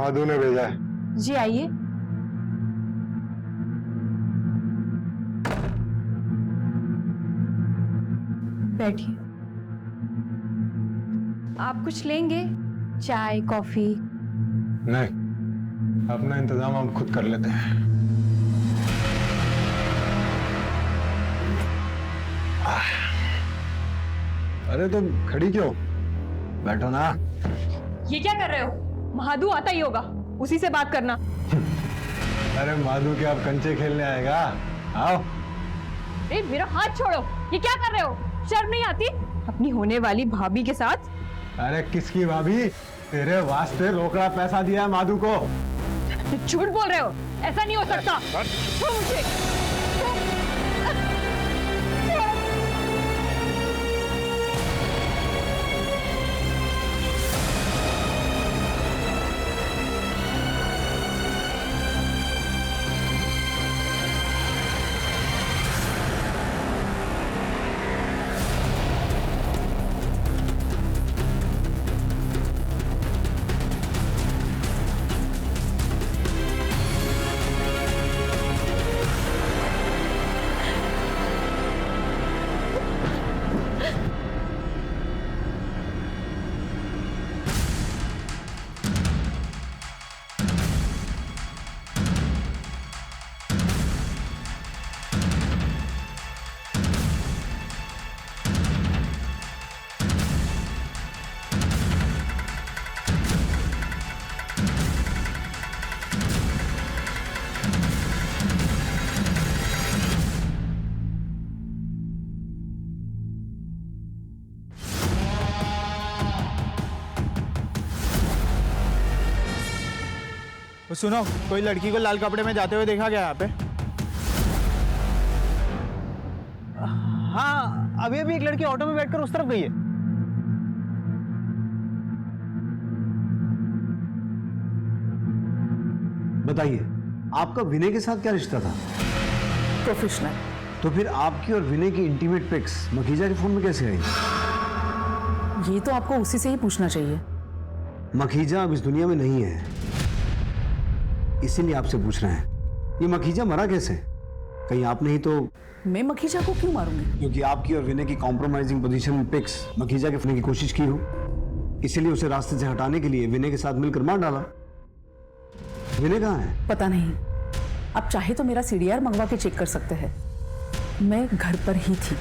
माधु ने भेजा है। जी आइए। बैठिए। आप कुछ लेंगे? चाय, कॉफी? नहीं, अपना इंतजाम हम खुद कर लेते हैं। अरे तुम खड़ी क्यों? बैठो ना। ये क्या कर रहे हो? महादू आता ही होगा, उसी से बात करना। अरे माधु के आप कंचे खेलने आएगा? आओ। अरे मेरा हाथ छोड़ो, ये क्या कर रहे हो? शर्म नहीं आती अपनी होने वाली भाभी के साथ? अरे किसकी भाभी? तेरे वास्ते रोकड़ा पैसा दिया है माधु को। झूठ बोल रहे हो, ऐसा नहीं हो सकता। छोड़ मुझे। सुनो, कोई लड़की को लाल कपड़े में जाते हुए देखा गया यहाँ पे? हाँ, अभी अभी एक लड़की ऑटो में बैठकर उस तरफ गई है। बताइए, आपका विनय के साथ क्या रिश्ता था? प्रोफेशनल। तो फिर आपकी और विनय की इंटीमेट पिक्स मखीजा के फोन में कैसे आई? ये तो आपको उसी से ही पूछना चाहिए। मखीजा अब इस दुनिया में नहीं है, इसीलिए आपसे पूछ रहे हैं। ये मखीजा मरा कैसे? कहीं आप नहीं तो? मैं मखीजा को क्यों मारूंगी? क्योंकि आपकी और विनय की कॉम्प्रोमाइजिंग पोजीशन में पिक्स मखीजा के फोन की कोशिश की हो, इसीलिए उसे रास्ते से हटाने के लिए विनय के साथ मिलकर मार डाला। विनय कहाँ है? पता नहीं, आप चाहे तो मेरा सीडीआर मंगवा के चेक कर सकते हैं। मैं घर पर ही थी।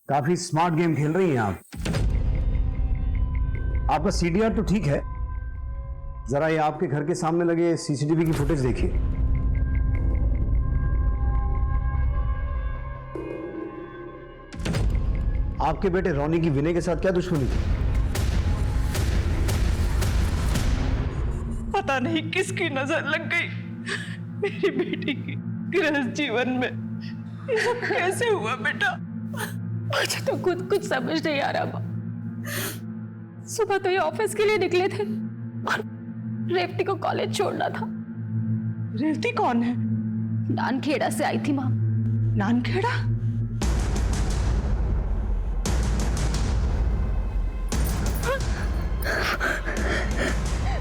काफी स्मार्ट गेम खेल रही हैं आप। आपका सीडीआर तो ठीक है, जरा ये आपके घर के सामने लगे सीसीटीवी की फुटेज देखिए। आपके बेटे रोनी की विनय के साथ क्या दुश्मनी थी? पता नहीं किसकी नजर लग गई मेरी बेटी की गृहस्थ जीवन में। ये सब कैसे हुआ बेटा? मुझे तो खुद कुछ समझ नहीं आ रहा। सुबह तो ये ऑफिस के लिए निकले थे और रेवती को कॉलेज छोड़ना था। रेवती कौन है? नानखेड़ा से आई थी माँ। नानखेड़ा?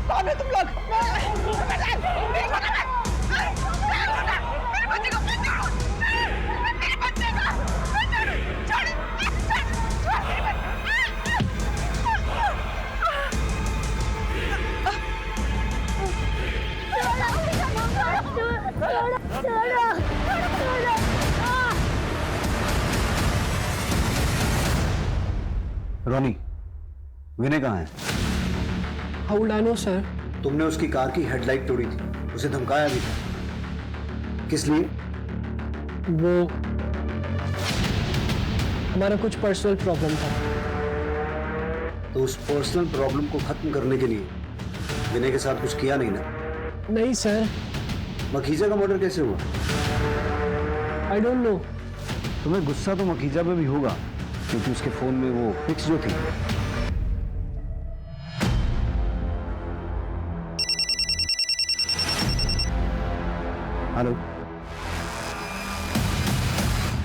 कौन है तुम लोग? रोनी, विनय कहाँ है? How would I know sir? तुमने उसकी कार की हेडलाइट तोड़ी थी, उसे धमकाया भी था। किस लिए? वो हमारा कुछ पर्सनल प्रॉब्लम था। तो उस पर्सनल प्रॉब्लम को खत्म करने के लिए विनय के साथ कुछ किया नहीं ना? नहीं सर। मखीजा का मर्डर कैसे हुआ? I don't know. तुम्हें गुस्सा तो मखीजा पे भी होगा, क्योंकि उसके फोन में वो पिक्स जो थी। हेलो,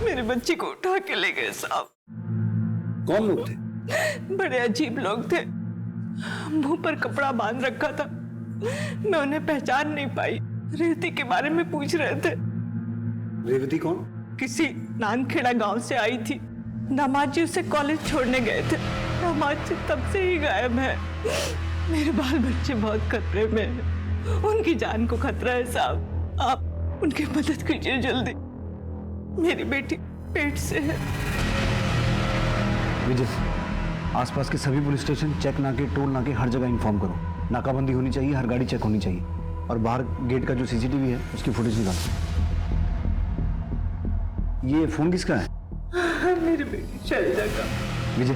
मेरे बच्ची को उठा के ले गए साहब। कौन लोग थे? बड़े अजीब लोग थे। मुंह पर कपड़ा बांध रखा था, मैं उन्हें पहचान नहीं पाई। रेवती के बारे में पूछ रहे थे। रेवती कौन? किसी नानखेड़ा गांव से आई थी। दामाद जी उसे कॉलेज छोड़ने गए थे। दामाद जी तब से ही गायब है। मेरे बाल बच्चे बहुत खतरे में हैं। उनकी जान को खतरा है साहब, आप उनकी मदद कीजिए जल्दी। मेरी बेटी पेट से है। विजय, आसपास के सभी पुलिस स्टेशन, चेक नाके, टोल नाके, हर जगह इन्फॉर्म करो। नाकाबंदी होनी चाहिए, हर गाड़ी चेक होनी चाहिए, और बाहर गेट का जो सीसीटीवी है उसकी फुटेज निकालो। ये फोन किसका है? मेरी बेटी शैलजा का। विजय,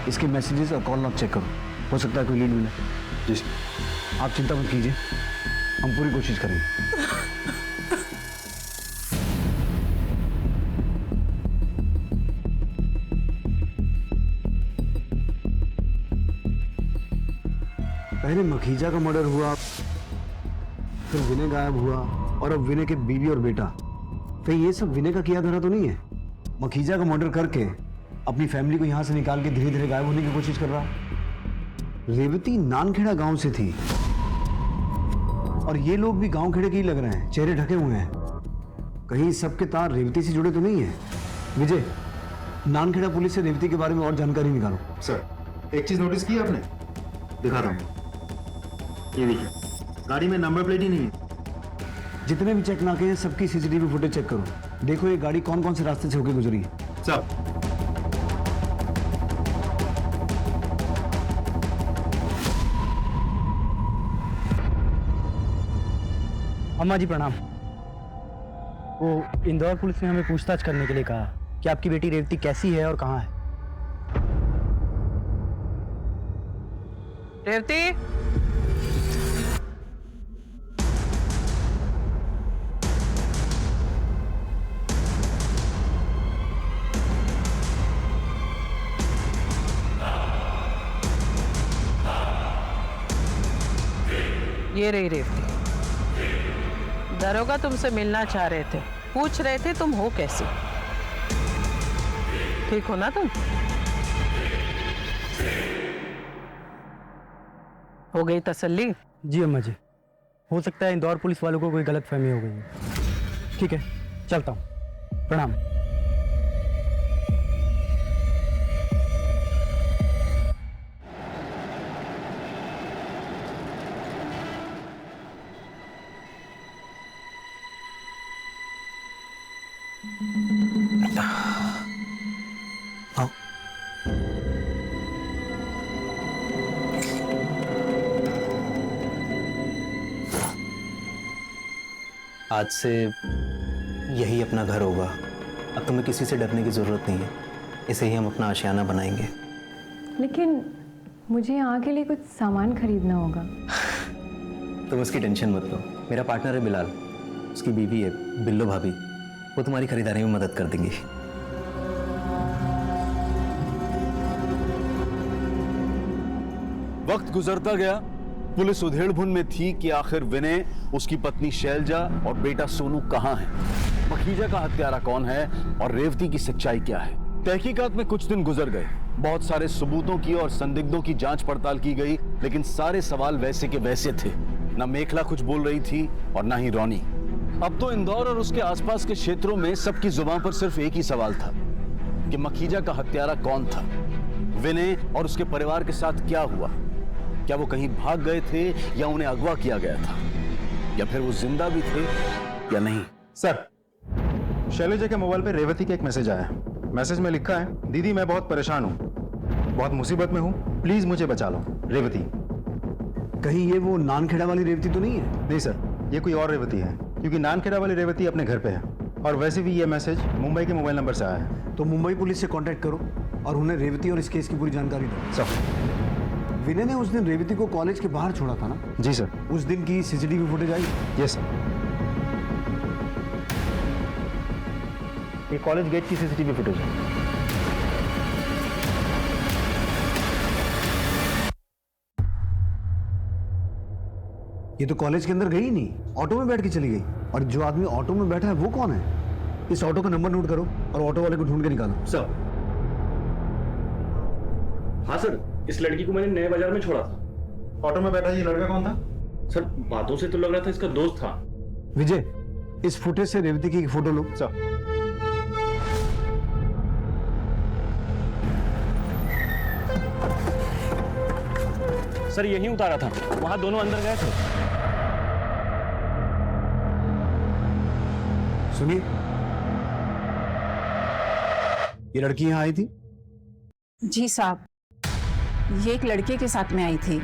इसके मैसेजेस और कॉल लॉग चेक करो, हो सकता है कोई लीड मिले। जी आप चिंता मत कीजिए, हम पूरी कोशिश करेंगे। पहले मखीजा का मर्डर हुआ, फिर विनय गायब हुआ, और अब विनय के बीवी और बेटा। कहीं ये सब विनय का किया धरा तो नहीं है? मखीजा का मर्डर करके अपनी फैमिली को यहां से निकाल के धीरे धीरे गायब होने की कोशिश कर रहा। रेवती नानखेड़ा गांव से थी, और ये लोग भी गांव खेड़े के ही लग रहे हैं, चेहरे ढके हुए हैं। कहीं सबके तार रेवती से जुड़े तो नहीं है? विजय, नानखेड़ा पुलिस से रेवती के बारे में और जानकारी निकालो। सर, एक चीज नोटिस की आपने? दिखा रहा हूँ, ये देखिए, गाड़ी में नंबर प्लेट ही नहीं है। जितने भी चेक नाके हैं सबकी सीसीटीवी फुटेज चेक करो, देखो ये गाड़ी कौन कौन से रास्ते से होकर गुजरी है। सर, अम्मा जी प्रणाम। वो इंदौर पुलिस ने हमें पूछताछ करने के लिए कहा कि आपकी बेटी रेवती कैसी है और कहाँ है। रेवती, ये रही रेवती। दरोगा तुमसे मिलना चाह रहे थे, पूछ रहे थे तुम हो कैसी, ठीक हो ना तुम? हो गई तसल्ली? जी अम्मा जी, हो सकता है इंदौर पुलिस वालों को कोई गलतफहमी हो गई है। ठीक है, चलता हूँ, प्रणाम। आज से यही अपना घर होगा। अब तुम्हें किसी से डरने की ज़रूरत नहीं है, इसे ही हम अपना आशियाना बनाएंगे। लेकिन मुझे यहाँ के लिए कुछ सामान खरीदना होगा। तुम उसकी टेंशन मत लो, मेरा पार्टनर है बिलाल, उसकी बीवी है बिल्लो भाभी, वो तुम्हारी खरीदारी में मदद कर देंगी। वक्त गुजरता गया, पुलिस उधेड़बुन में थी कि आखिर विनय, उसकी पत्नी शैलजा और बेटा सोनू कहां हैं, मखीजा का हत्यारा कौन है और रेवती की सच्चाई क्या है। तहकीकात में कुछ दिन गुजर गए, बहुत सारे सबूतों की और संदिग्धों की जांच पड़ताल की गई, लेकिन सारे सवाल वैसे के वैसे थे। न मेखला कुछ बोल रही थी और न ही रोनी। अब तो इंदौर और उसके आसपास के क्षेत्रों में सबकी जुबान पर सिर्फ एक ही सवाल था कि मखीजा का हत्यारा कौन था, विनय और उसके परिवार के साथ क्या हुआ। क्या वो कहीं भाग गए थे या उन्हें अगवा किया गया था, या फिर वो जिंदा भी थे या नहीं। सर, शैलजा के मोबाइल पे रेवती का एक मैसेज आया है। मैसेज में लिखा है, दीदी मैं बहुत परेशान हूँ, बहुत मुसीबत में हूँ, प्लीज मुझे बचा लो। रेवती। कहीं ये वो नानखेड़ा वाली रेवती तो नहीं है? नहीं सर, ये कोई और रेवती है, क्योंकि नानखेड़ा वाली रेवती अपने घर पे है, और वैसे भी ये मैसेज मुंबई के मोबाइल नंबर से आया है। तो मुंबई पुलिस से कांटेक्ट करो और उन्हें रेवती और इस केस की पूरी जानकारी दो। सर, विनय ने उस दिन रेवती को कॉलेज के बाहर छोड़ा था ना? जी सर। उस दिन की CCTV footage I? Yes sir. ये कॉलेज गेट की सीसीटीवी फुटेज है। ये तो कॉलेज के अंदर गई ही नहीं, ऑटो में बैठ के चली गई। और जो आदमी ऑटो में बैठा है वो कौन है? इस ऑटो का नंबर नोट करो और ऑटो वाले को ढूंढ के निकालो। सर। हाँ सर, इस लड़की को मैंने नए बाजार में छोड़ा था। ऑटो में बैठा ये लड़का कौन था? सर बातों से तो लग रहा था इसका दोस्त था। विजय, इस फुटेज से रेवती की फोटो लो। सर यहीं उतारा था, वहां दोनों अंदर गए थे। सुनिए, ये लड़की यहाँ आई थी? जी साहब, ये एक लड़के के साथ में आई थी।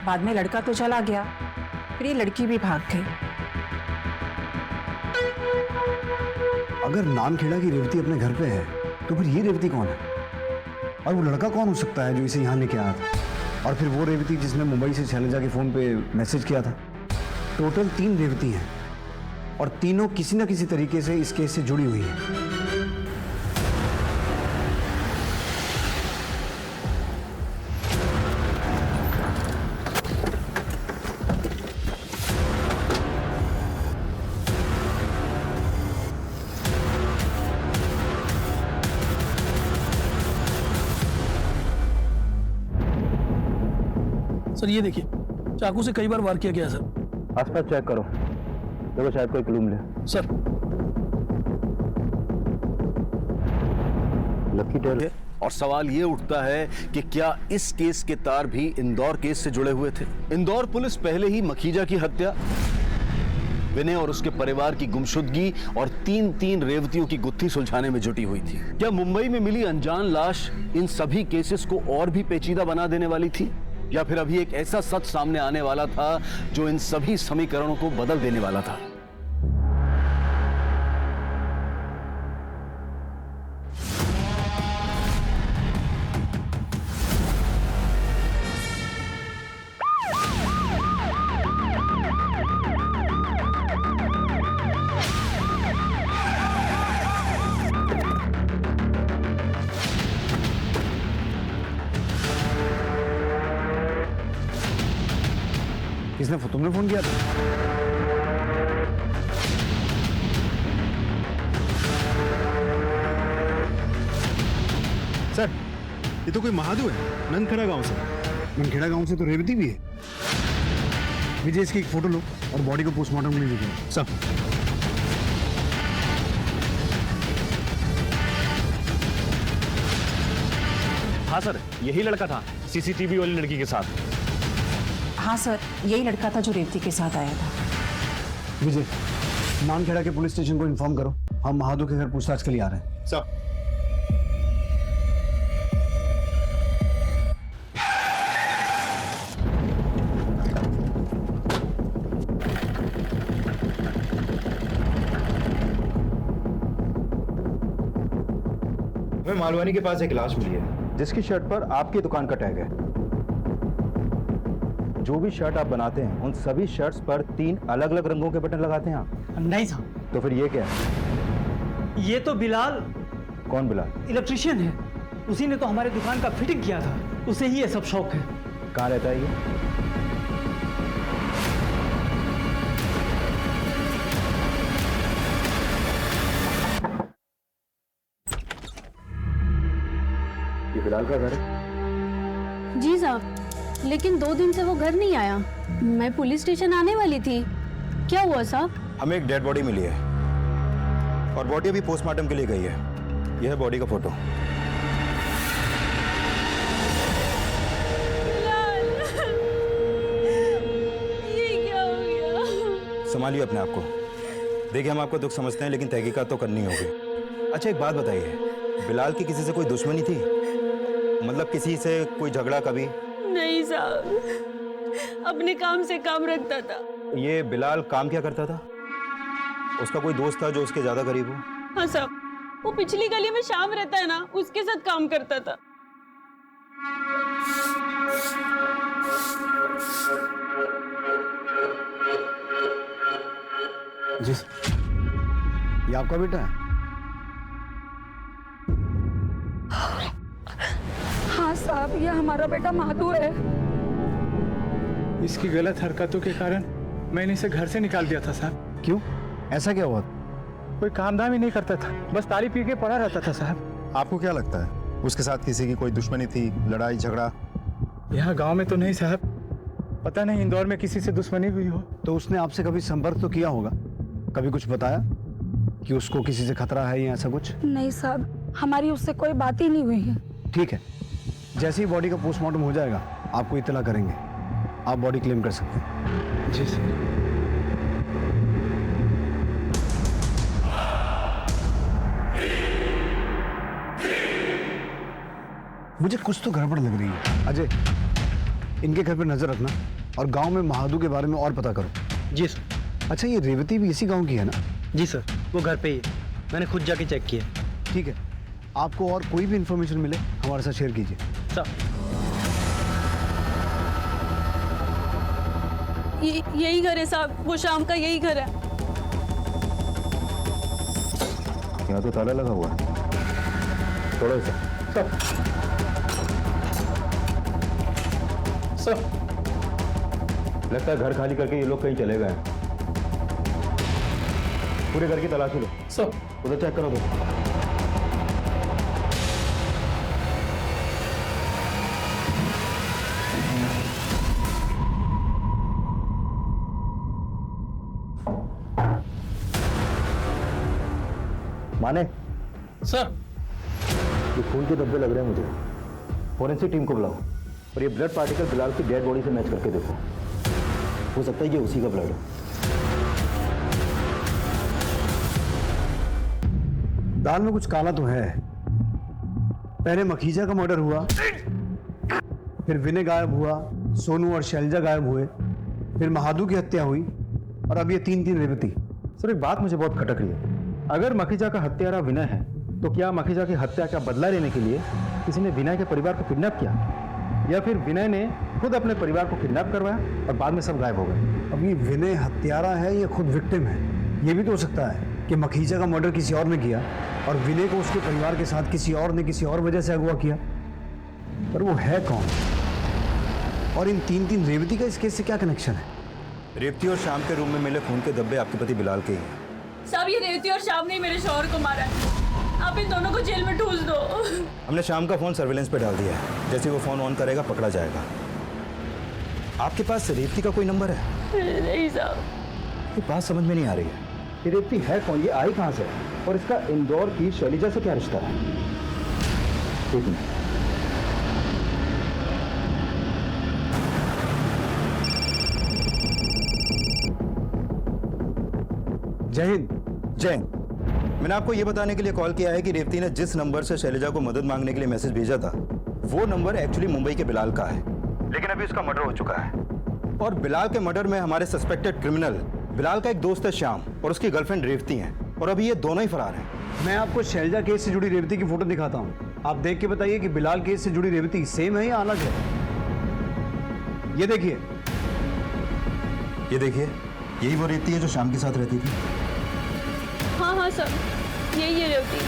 बाद में लड़का तो चला गया, फिर ये लड़की भी भाग गई। अगर नानखेड़ा की रेवती अपने घर पे है तो फिर ये रेवती कौन है? और वो लड़का कौन हो सकता है जो इसे यहाँ लेके आया था? और फिर वो रेवती जिसने मुंबई से शैलजा के फोन पे मैसेज किया था। टोटल 3 रेवती हैं और तीनों किसी न किसी तरीके से इस केस से जुड़ी हुई हैं। सर ये देखिए, चाकू से कई बार वार किया गया सर। आसपास चेक करो, देखो शायद कोई क्लू मिले। Sir lucky tail. और सवाल ये उठता है कि क्या इस केस के तार भी इंदौर केस से जुड़े हुए थे? इंदौर पुलिस पहले ही मखीजा की हत्या, विनय और उसके परिवार की गुमशुदगी और 3 रेवतियों की गुत्थी सुलझाने में जुटी हुई थी। क्या मुंबई में मिली अनजान लाश इन सभी केसेस को और भी पेचीदा बना देने वाली थी, या फिर अभी एक ऐसा सच सामने आने वाला था जो इन सभी समीकरणों को बदल देने वाला था? किसने तुमने फोन किया था? सर ये तो कोई महादू है, नंदखेड़ा गांव से। नंदखेड़ा गांव से तो रेवती भी है। विजय, इसकी एक फोटो लो और बॉडी को पोस्टमार्टम के लिए भेजो। सब हाँ सर, यही लड़का था सीसीटीवी वाली लड़की के साथ। हाँ सर, यही लड़का था जो रेवती के साथ आया था। विजय, नानखेड़ा के पुलिस स्टेशन को इन्फॉर्म करो, हम महादू के घर पूछताछ के लिए आ रहे हैं। सब हमें मालवानी के पास एक लाश मिली है जिसकी शर्ट पर आपकी दुकान का टैग है। जो भी शर्ट आप बनाते हैं उन सभी शर्ट्स पर 3 अलग-अलग रंगों के बटन लगाते हैं आप? नहीं साहब। तो फिर ये क्या है? ये तो बिलाल। कौन बिलाल? इलेक्ट्रिशियन है, उसी ने तो हमारे दुकान का फिटिंग किया था, उसे ही ये सब शौक है। कहाँ रहता है ये बिलाल का घर है? जी साहब, लेकिन 2 दिन से वो घर नहीं आया। मैं पुलिस स्टेशन आने वाली थी। क्या हुआ साहब? हमें एक डेड बॉडी मिली है और बॉडी अभी पोस्टमार्टम के लिए गई है। यह है बॉडी का फोटो। ये क्या हो गया? संभालिए अपने आप को। देखिए, हम आपको दुख समझते हैं लेकिन तहकीकात तो करनी होगी। अच्छा एक बात बताइए, बिलाल की किसी से कोई दुश्मनी थी? मतलब किसी से कोई झगड़ा कभी? नहीं साहब, अपने काम से काम रखता था। ये बिलाल काम क्या करता था? उसका कोई दोस्त था जो उसके ज्यादा करीब हो? हाँ साहब, वो पिछली गली में शाम रहता है ना, उसके साथ काम करता था। जी, ये आपका बेटा है? हाँ साहब, ये हमारा बेटा महादू है। इसकी गलत हरकतों के कारण मैंने इसे घर से निकाल दिया था साहब। क्यों? ऐसा क्या हुआ? कोई काम धाम ही नहीं करता था, बस ताली पी के पड़ा रहता था साहब। आपको क्या लगता है उसके साथ किसी की कोई दुश्मनी थी, लड़ाई झगड़ा? यहाँ गांव में तो नहीं साहब, पता नहीं इंदौर में किसी से दुश्मनी हुई हो। तो उसने आपसे कभी संपर्क तो किया होगा, कभी कुछ बताया कि उसको किसी से खतरा है या ऐसा कुछ? नहीं साहब, हमारी उससे कोई बात ही नहीं हुई है। ठीक है, जैसे ही बॉडी का पोस्टमार्टम हो जाएगा आपको इत्तला करेंगे, आप बॉडी क्लेम कर सकते हैं। जी सर। मुझे कुछ तो गड़बड़ लग रही है। अजय, इनके घर पर नजर रखना और गांव में महादू के बारे में और पता करो। जी सर। अच्छा, ये रेवती भी इसी गांव की है ना? जी सर, वो घर पे ही है, मैंने खुद जाके चेक किया। ठीक है, आपको और कोई भी इंफॉर्मेशन मिले हमारे साथ शेयर कीजिए। सर, यही घर है साहब, वो शाम का यही घर है। यहाँ तो ताला लगा हुआ है। थोड़ा सा सर, लगता है घर खाली करके ये लोग कहीं चले गए हैं। पूरे घर की तलाशी लो। सर, उधर चेक करो तो। माने सर, ये खून के धब्बे लग रहे हैं मुझे। फोरेंसिक टीम को बुलाओ और ये ब्लड पार्टिकल बिलाल की डेड बॉडी से मैच करके देखो। हो सकता है ये उसी का ब्लड हो। दाल में कुछ काला तो है। पहले मखीजा का मर्डर हुआ, फिर विनय गायब हुआ, सोनू और शैलजा गायब हुए, फिर महादू की हत्या हुई और अब ये तीन रेवती। सर, एक बात मुझे बहुत खटक रही है। अगर मखीजा का हत्यारा विनय है तो क्या मखीजा की हत्या का बदला लेने के लिए किसी ने विनय के परिवार को किडनैप किया, या फिर विनय ने खुद अपने परिवार को किडनैप करवाया और बाद में सब गायब हो गए? अब ये विनय हत्यारा है या खुद विक्टिम है? ये भी तो हो सकता है कि मखीजा का मर्डर किसी और ने किया और विनय को उसके परिवार के साथ किसी और ने किसी और वजह से अगवा किया। पर वो है कौन? और इन तीन रेवती का इस केस से क्या कनेक्शन है? रेवती और शाम के रूम में मिले खून के धब्बे आपके पति बिलाल के ही हैं। साहब, ये रेवती और शाम ने मेरे शौहर को मारा है। आप इन दोनों को जेल में ठूस दो। हमने शाम का फोन सर्विलेंस पे डाल दिया है। जैसे वो फोन ऑन करेगा पकड़ा जाएगा। आपके पास रेवती का कोई नंबर है? नहीं साहब। ये बात समझ में नहीं आ रही है। ये रेवती है कौन, ये आई कहाँ से और इसका इंदौर की शैलजा से क्या रिश्ता है? एक मिनट। जय हिंद। जय हिंद। मैंने आपको यह बताने के लिए कॉल किया है कि रेवती ने जिस नंबर से शैलजा को मदद मांगने के लिए मैसेज भेजा था वो नंबर एक्चुअली मुंबई के बिलाल का है, लेकिन अभी उसका मर्डर हो चुका है। और बिलाल के मर्डर में हमारे सस्पेक्टेड क्रिमिनल बिलाल का एक दोस्त है श्याम और उसकी गर्लफ्रेंड रेवती है, और अभी ये दोनों ही फरार हैं। मैं आपको शैलजा केस से जुड़ी रेवती की फोटो दिखाता हूँ, आप देख के बताइए कि बिलाल केस से जुड़ी रेवती सेम है या अलग है। ये देखिए, ये देखिए, यही वो रेवती है जो श्याम के साथ रहती थी। हाँ सर, यही है रेवती।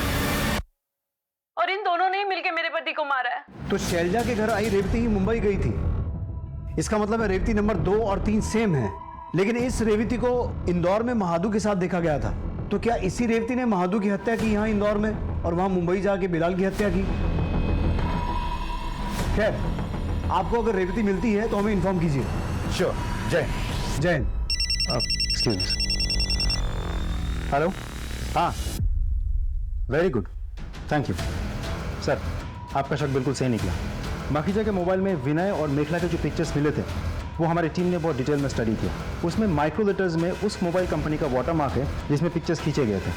और इन दोनों ने ही मिलकर मेरे पति को मारा है। तो शैलजा के घर आई रेवती ही मुंबई गई थी। इसका मतलब है रेवती नंबर 2 और 3 सेम है, लेकिन इस रेवती को इंदौर में महादू के साथ देखा गया था। तो क्या इसी रेवती ने महादू की हत्या की यहाँ इंदौर में और वहां मुंबई जाके बिलाल की हत्या की? खैर, आपको अगर रेवती मिलती है तो हमें इन्फॉर्म कीजिए। श्योर। जय जय। Excuse me. हेलो। हाँ, very good, thank you sir. आपका शक बिल्कुल सही निकला। मखीजा के मोबाइल में विनय और मेखला के जो पिक्चर्स मिले थे वो हमारी टीम ने बहुत डिटेल में स्टडी किया। उसमें माइक्रो लेटर्स में उस मोबाइल कंपनी का वाटरमार्क है जिसमें पिक्चर्स खींचे गए थे।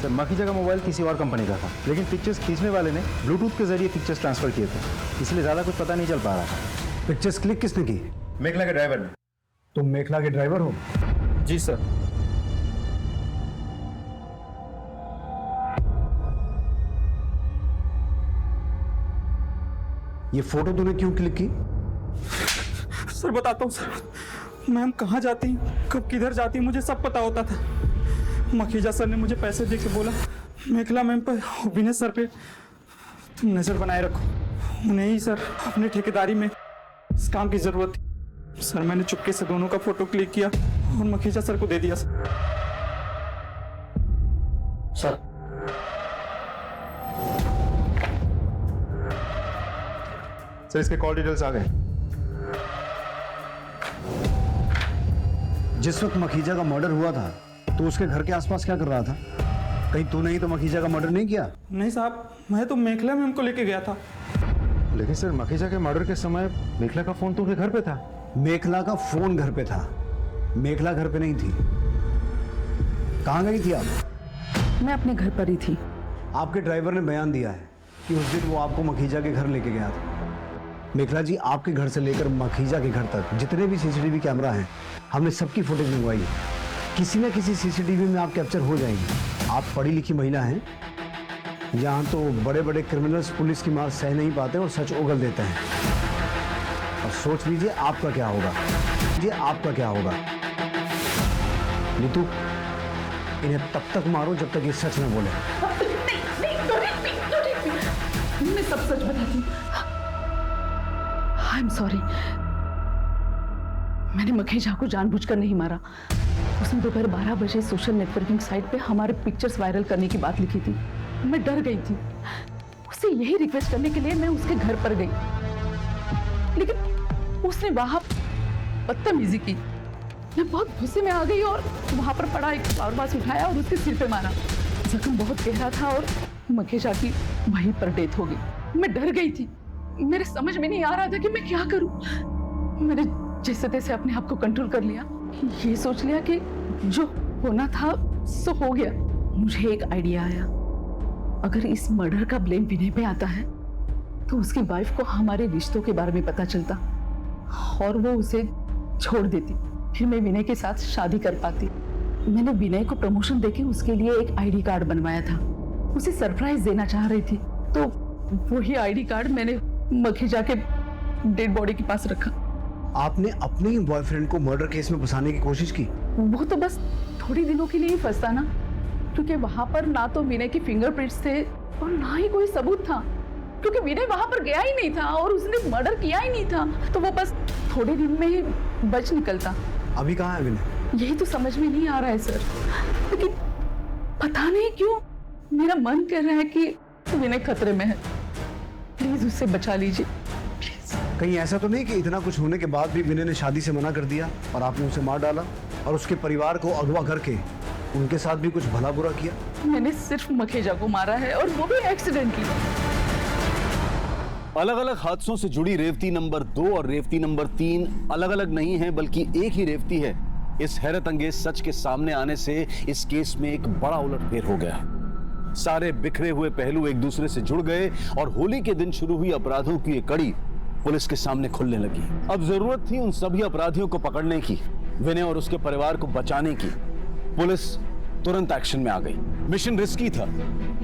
सर, मखीजा का मोबाइल किसी और कंपनी का था, लेकिन पिक्चर्स खींचने वाले ने ब्लूटूथ के जरिए पिक्चर्स ट्रांसफर किए थे, इसलिए ज़्यादा कुछ पता नहीं चल पा रहा था। पिक्चर्स क्लिक किसने की? मेखला के ड्राइवर ने। तुम मेखला के ड्राइवर हो? जी सर। ये फोटो तूने क्यों क्लिक की? सर बताता हूँ सर, मैम कहाँ जाती कब किधर जाती मुझे सब पता होता था। मखीजा सर ने मुझे पैसे दे के बोला मेखला मैम पर, विनय सर पे तुम नजर बनाए रखो, उन्हें ही सर अपने ठेकेदारी में इस काम की जरूरत थी। सर मैंने चुपके से दोनों का फोटो क्लिक किया और मखीजा सर को दे दिया। सर सर, इसके कॉल डिटेल्स आ गए। जिस वक्त मखीजा का मर्डर हुआ था तो उसके घर के आसपास क्या कर रहा था? कहीं तूने ही तो मखीजा का मर्डर नहीं किया? नहीं साहब, मैं तो मेखला में उनको लेके गया था। लेकिन सर मखीजा के मर्डर के समय मेखला का फोन तो उनके घर पे था। मेखला का फोन घर पे था, मेखला घर पे नहीं थी। कहाँ गई थी आप? मैं अपने घर पर ही थी। आपके ड्राइवर ने बयान दिया है कि उस दिन वो आपको मखीजा के घर लेके गया था। मेखला जी, आपके घर से लेकर मखीजा के घर तक जितने भी सीसीटीवी कैमरा हैं, हमने सबकी फुटेज मंगवाई है। किसी न किसी सीसीटीवी में आप कैप्चर हो जाएंगे। आप पढ़ी लिखी महिला हैं। यहाँ तो बड़े बड़े क्रिमिनल्स पुलिस की मार सह नहीं पाते और सच उगल देते हैं। और सोच लीजिए आपका क्या होगा, ये आपका क्या होगा। नीतू, इन्हें तब तक मारो जब तक ये सच न बोले। मैं सब सच बताती हूँ। I am sorry. मैंने मखीजा को जानबूझकर नहीं मारा। उसने दोपहर 12 बजे सोशल नेटवर्किंग साइट पे हमारे पिक्चर्स वायरल करने की बात लिखी थी। मैं डर गई थी। उससे यही रिक्वेस्ट करने के लिए मैं उसके घर पर गई, लेकिन उसने वहां बदतमीजी की। मैं बहुत गुस्से में आ गई और वहां पर पड़ा एक फ्लावर वास उठाया और उसके सिर पे मारा। जख्म बहुत गहरा था और मखीजा की वहीं पर डेथ हो गई। मैं डर गई थी। मेरे समझ में नहीं आ रहा था कि मैं क्या करूं। मैंने जैसे तैसे अपने आप को कंट्रोल कर लिया। ये सोच लिया कि जो होना था सो हो गया। मुझे एक आइडिया आया, अगर इस मर्डर का ब्लेम विनय पे आता है तो उसकी वाइफ को हमारे रिश्तों के बारे में पता चलता और वो उसे छोड़ देती। फिर मैं विनय के साथ शादी कर पाती। मैंने विनय को प्रमोशन देके उसके लिए एक आईडी कार्ड बनवाया था। उसे सरप्राइज देना चाह रही थी, तो वही आईडी कार्ड मैंने मखीजा के डेड बॉडी के पास रखा। आपने अपने ही बॉयफ्रेंड को मर्डर केस में फंसाने की कोशिश की? वो तो बस थोड़ी दिनों के लिए ही फंसा ना, क्योंकि वहां पर ना तो विनय के फिंगरप्रिंट्स थे और ना ही कोई सबूत था, क्योंकि विनय वहां पर गया ही नहीं था और उसने मर्डर किया ही नहीं था। तो वो बस थोड़े दिन में ही बच निकलता। अभी कहाँ है विनय? यही तो समझ में नहीं आ रहा है सर, लेकिन पता नहीं क्यों मेरा मन कर रहा है कि विनय खतरे में है। प्लीज उससे बचा लीजिए। कहीं ऐसा तो नहीं कि इतना कुछ होने के बाद भी विनय ने शादी से मना कर दिया और आपने उसे मार डाला और उसके परिवार को अगवा करके उनके साथ भी कुछ भला बुरा किया? मैंने सिर्फ मखीजा को मारा है और वो भी एक्सीडेंटली। अलग अलग हादसों से जुड़ी रेवती नंबर 2 और रेवती नंबर 3 अलग अलग नहीं है, बल्कि एक ही रेवती है। इस हैरत अंगेज सच के सामने आने से इस केस में एक बड़ा उलटफेर हो गया। सारे बिखरे हुए पहलू एक दूसरे से जुड़ गए और होली के दिन शुरू हुई अपराधों की एक कड़ी पुलिस के सामने खुलने लगी। अब जरूरत थी उन सभी अपराधियों को पकड़ने की, विनय और उसके परिवार को बचाने की। पुलिस तुरंत एक्शन में आ गई। मिशन रिस्की था,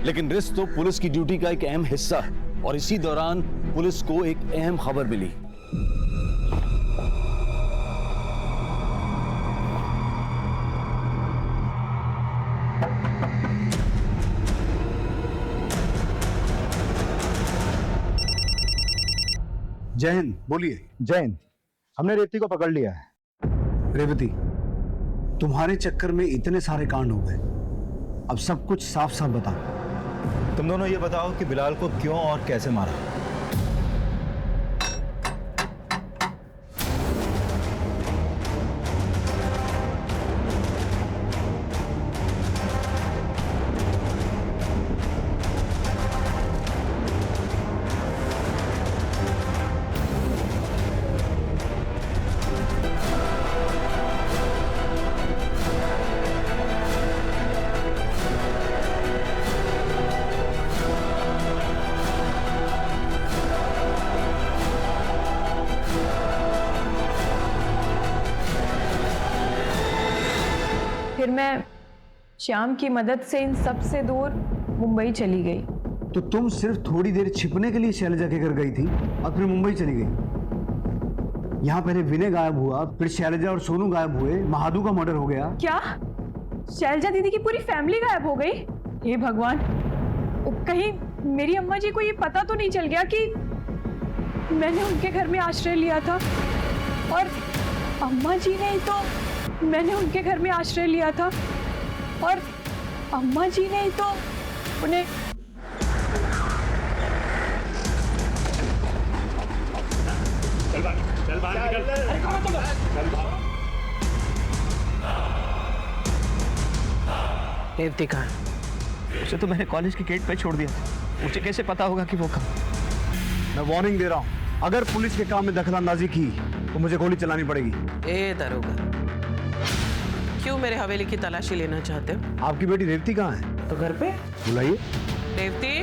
लेकिन रिस्क तो पुलिस की ड्यूटी का एक अहम हिस्सा है। और इसी दौरान पुलिस को एक अहम खबर मिली। जय हिंद। बोलिए। जय हिंद। हमने रेवती को पकड़ लिया है। रेवती, तुम्हारे चक्कर में इतने सारे कांड हो गए, अब सब कुछ साफ साफ बताओ। तुम दोनों ये बताओ कि बिलाल को क्यों और कैसे मारा? फिर मैं श्याम की मदद से इन सब से दूर मुंबई चली गई। तो तुम सिर्फ थोड़ी देर छिपने के लिए शैलजा के घर गई थी और फिर मुंबई चली गई। यहाँ पहले विनय गायब हुआ, फिर शैलजा और सोनू गायब हुए, महादू का मर्डर हो गया। क्या शैलजा दीदी की पूरी फैमिली गायब हो गई? हे भगवान, कहीं मेरी अम्मा जी को ये पता तो नहीं चल गया कि मैंने उनके घर में आश्रय लिया था? और अम्मा जी ने ही तो मैंने उनके घर में आश्रय लिया था और अम्मा जी ने ही तो उन्हें चल बाहर निकल। रेवती कहाँ है? उसे तो मैंने कॉलेज के गेट पे छोड़ दिया था। मुझे कैसे पता होगा कि वो कहाँ? मैं वार्निंग दे रहा हूँ, अगर पुलिस के काम में दखलंदाजी की तो मुझे गोली चलानी पड़ेगी। ए दरोगा, क्यों मेरे हवेली की तलाशी लेना चाहते हो? आपकी बेटी रेवती कहाँ है? तो घर पे। बुलाइए। रेवती,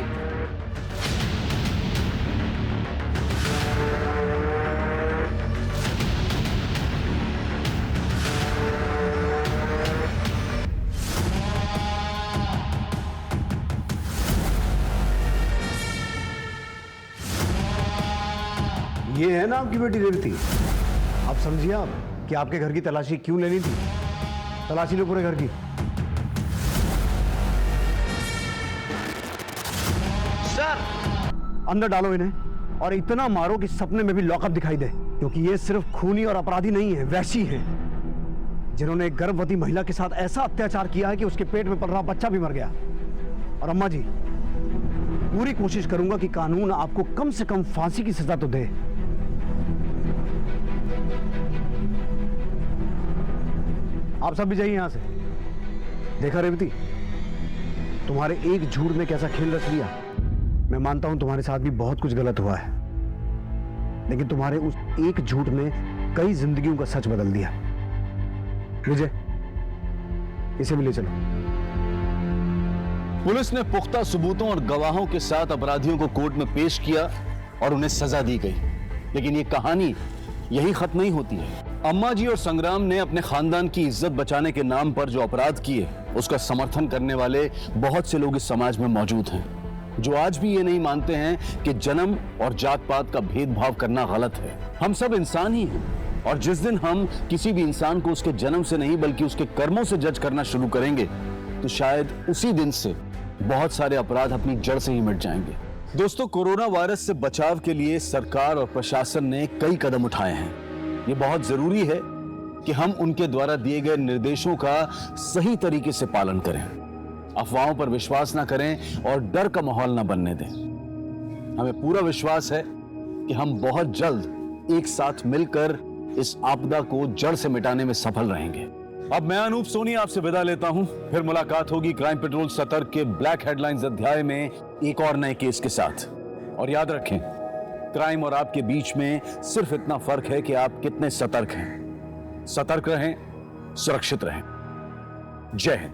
ये है ना आपकी बेटी रेवती। आप समझिए आप कि आपके घर की तलाशी क्यों लेनी थी। तलाशी लो पूरे घर की। सर, अंदर डालो इन्हें और इतना मारो कि सपने में भी लॉकअप दिखाई दे, क्योंकि ये सिर्फ खूनी और अपराधी नहीं है, वैसी हैं जिन्होंने एक गर्भवती महिला के साथ ऐसा अत्याचार किया है कि उसके पेट में पल रहा बच्चा भी मर गया। और अम्मा जी, पूरी कोशिश करूंगा कि कानून आपको कम से कम फांसी की सजा तो दे। आप सब भी जाइए यहां से। देखा रेवती, तुम्हारे एक झूठ ने कैसा खेल रच लिया। मैं मानता हूं तुम्हारे साथ भी बहुत कुछ गलत हुआ है, लेकिन तुम्हारे उस एक झूठ ने कई जिंदगियों का सच बदल दिया। विजय, इसे भी ले चलो। पुलिस ने पुख्ता सबूतों और गवाहों के साथ अपराधियों को कोर्ट में पेश किया और उन्हें सजा दी गई, लेकिन ये कहानी यही खत्म नहीं होती है। अम्मा जी और संग्राम ने अपने खानदान की इज्जत बचाने के नाम पर जो अपराध किए, उसका समर्थन करने वाले बहुत से लोग इस समाज में मौजूद हैं, जो आज भी ये नहीं मानते हैं कि जन्म और जात पात का भेदभाव करना गलत है। हम सब इंसान ही हैं, और जिस दिन हम किसी भी इंसान को उसके जन्म से नहीं बल्कि उसके कर्मों से जज करना शुरू करेंगे, तो शायद उसी दिन से बहुत सारे अपराध अपनी जड़ से ही मिट जाएंगे। दोस्तों, कोरोना वायरस से बचाव के लिए सरकार और प्रशासन ने कई कदम उठाए हैं। ये बहुत जरूरी है कि हम उनके द्वारा दिए गए निर्देशों का सही तरीके से पालन करें, अफवाहों पर विश्वास ना करें और डर का माहौल ना बनने दें। हमें पूरा विश्वास है कि हम बहुत जल्द एक साथ मिलकर इस आपदा को जड़ से मिटाने में सफल रहेंगे। अब मैं अनूप सोनी आपसे विदा लेता हूं। फिर मुलाकात होगी क्राइम पेट्रोल सतर्क के ब्लैक हेडलाइंस अध्याय में एक और नए केस के साथ। और याद रखें, क्राइम और आपके बीच में सिर्फ इतना फर्क है कि आप कितने सतर्क हैं। सतर्क रहें, सुरक्षित रहें। जय हिंद।